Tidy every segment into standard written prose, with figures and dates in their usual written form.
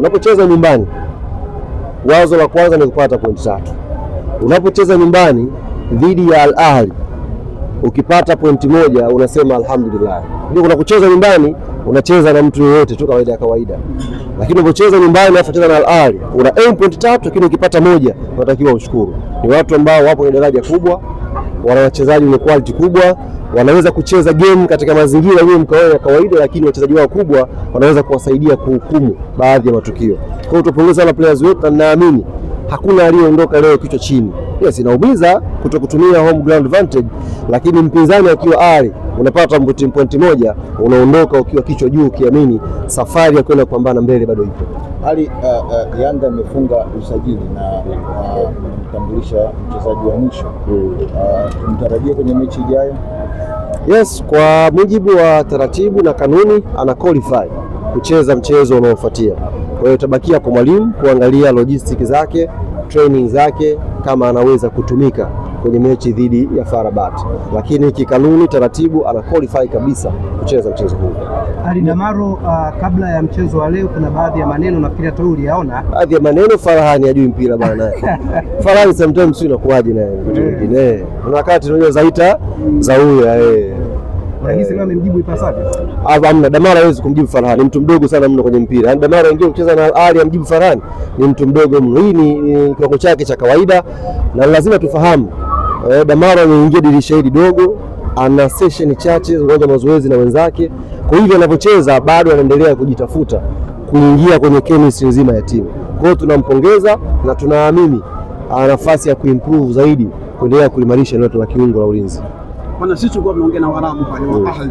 Unapocheza nyumbani, wazo la kwanza ni kupata pointi 3. Unapocheza nyumbani dhidi ya Al Ahly, ukipata pointi 1 unasema alhamdulillah. Ndio kuna kucheza nyumbani unacheza na mtu yeyote tu kawaida. Lakini unapocheza nyumbani na kucheza na Al Ahly, una aim pointi 3, lakini ukipata 1 unatakiwa ushukuru. Ni watu ambao wapo kwenye daraja kubwa, wana wachezaji wenye quality kubwa, wanaweza kucheza game katika mazingira ya kawaida, lakini wachezaji wao kubwa wanaweza kuwasaidia kuhukumu baadhi ya matukio. Kwa hiyo tupongeze sana players wetu, na naamini hakuna aliyeondoka leo kichwa chini. Yes, inaumiza kutokutumia home ground advantage, lakini mpinzani akiwa Ahly unapata pointi 1, unaondoka ukiwa kichwa juu, ukiamini safari ya kwenda kupambana mbele bado ipo. Ahly Yanga amefunga usajili na kumtambulisha mchezaji wa mwisho. Tumtarajie kwenye mechi ijayo. Yes, kwa mujibu wa taratibu na kanuni ana qualify kucheza mchezo unaofuatia. Kwa hiyo tabakia kwa mwalimu kuangalia logistics zake, training zake, kama anaweza kutumika kwenye mechi dhidi ya FAR Rabat, lakini kikanuni taratibu ana qualify kabisa kucheza mchezo huu. Ali Damaro, kabla ya mchezo wa leo kuna baadhi ya maneno nafikiri hata wewe uliyaona. Baadhi ya maneno Farahani hajui mpira bwana naye. Farahani sometimes sio inakuaje naye vitu vingine. Kuna wakati tunaweza zaita za huyo Unahisi kama amemjibu ipasavyo? Hamna, Damaro hawezi kumjibu Farahani, mtu mdogo sana mno kwenye mpira. Yaani Damaro aingie kucheza na Ahly amjibu Farahani, ni mtu mdogo mno. Hii ni kiwango chake cha kawaida na lazima tufahamu. Damaro ameingia dirisha hili dogo, ana session chache uwanja wa mazoezi na wenzake. Kwa hivyo anapocheza bado anaendelea kujitafuta kuingia kwenye chemistry nzima ya timu. Kwa hiyo tunampongeza na tunaamini ana nafasi ya kuimprove zaidi kuendelea kuimarisha eneo la kiungo la ulinzi. Bwana, sisi tulikuwa tunaongea na Waarabu pale wa Ahly.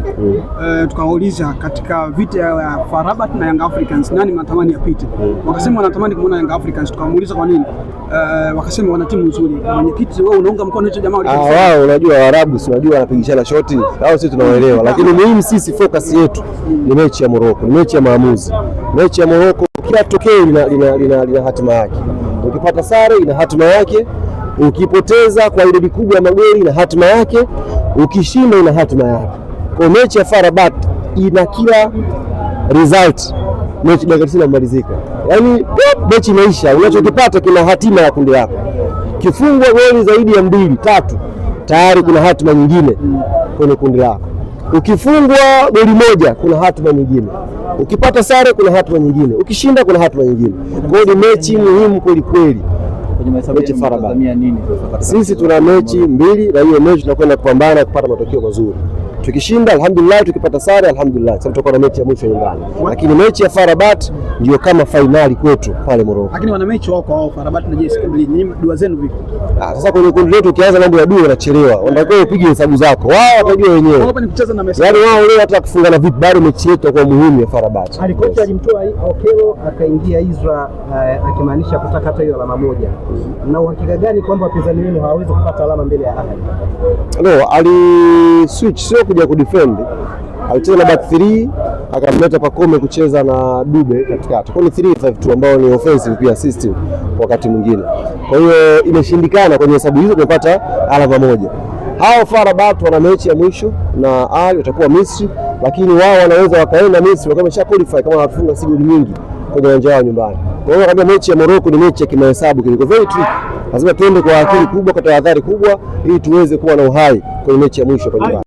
Tukawauliza katika vita ya FAR Rabat na Young Africans nani mnatamani apite? Wakasema wanatamani kumuona Young Africans. Tukamuuliza kwa nini? Wakasema wana timu nzuri. Mwenyekiti, wewe unaunga mkono hicho jamaa? Wao unajua Waarabu si unajua wanapigishana shoti. Hao sisi tunawaelewa, lakini muhimu sisi focus yetu ni mechi ya Morocco, ni mechi ya maamuzi. Mechi ya Morocco kila tokeo lina hatima yake. Ukipata sare ina hatima yake, ukipoteza kwa idadi kubwa ya magoli ina hatima yake, ukishinda ina hatima yake. Kwa mechi ya FAR Rabat ina kila result, mechi dakika 90 inamalizika. Yaani mechi imeisha, unachokipata kina hatima ya kundi lako. Kifungwa goli zaidi ya 2, 3, tayari kuna hatima nyingine kwenye kundi lako. Ukifungwa goli 1 kuna hatima nyingine. Ukipata sare kuna hatima nyingine. Ukishinda kuna hatima nyingine. Kwa hiyo ni mechi muhimu kweli kweli. Mechi FAR Rabat. Sisi tuna mechi 2 na hiyo mechi tunakwenda kupambana kupata matokeo mazuri. Tukishinda alhamdulillah, tukipata sare alhamdulillah, sababu tutakuwa na mechi ya mwisho nyumbani. Lakini mechi ya FAR Rabat ndio kama finali kwetu pale Morocco. Lakini wana mechi wao FAR Rabat na JS Kabylie, nyinyi dua zenu vipi? Sasa kwenye kundi letu ukianza mambo ya dua unachelewa. Unatakiwa upige hesabu zako. Wao watajua wenyewe. Hapa ni kucheza na Messi. Yaani wao leo hata kufungana vipi, bado mechi yetu itakuwa muhimu ya FAR Rabat. Alikocha alimtoa Okelo akaingia Isra, akimaanisha kutaka hata hiyo alama 1. Na uhakika gani kwamba wapinzani wenu hawawezi kupata alama mbele ya Ahly? No, ali switch sio kuja kudefend. Alicheza na back 3 akamleta Pacome kucheza na Dube katikati. Kwa ni 3-5-2 ambao ni offensive pia system wakati mwingine. Kwa hiyo imeshindikana kwenye hesabu hizo tumepata alama 1. Hao FAR Rabat wana mechi ya mwisho na Ahly watakuwa Misri, lakini wao wanaweza wakaenda Misri wakiwa wamesha qualify kama watafunga goli nyingi kwenye uwanja wao nyumbani. Kwa hiyo kama mechi ya Morocco ni mechi ya kimahesabu kiliko very tricky. Lazima tuende kwa akili kubwa, kwa tahadhari kubwa ili tuweze kuwa na uhai kwenye mechi ya mwisho kwa nyumbani.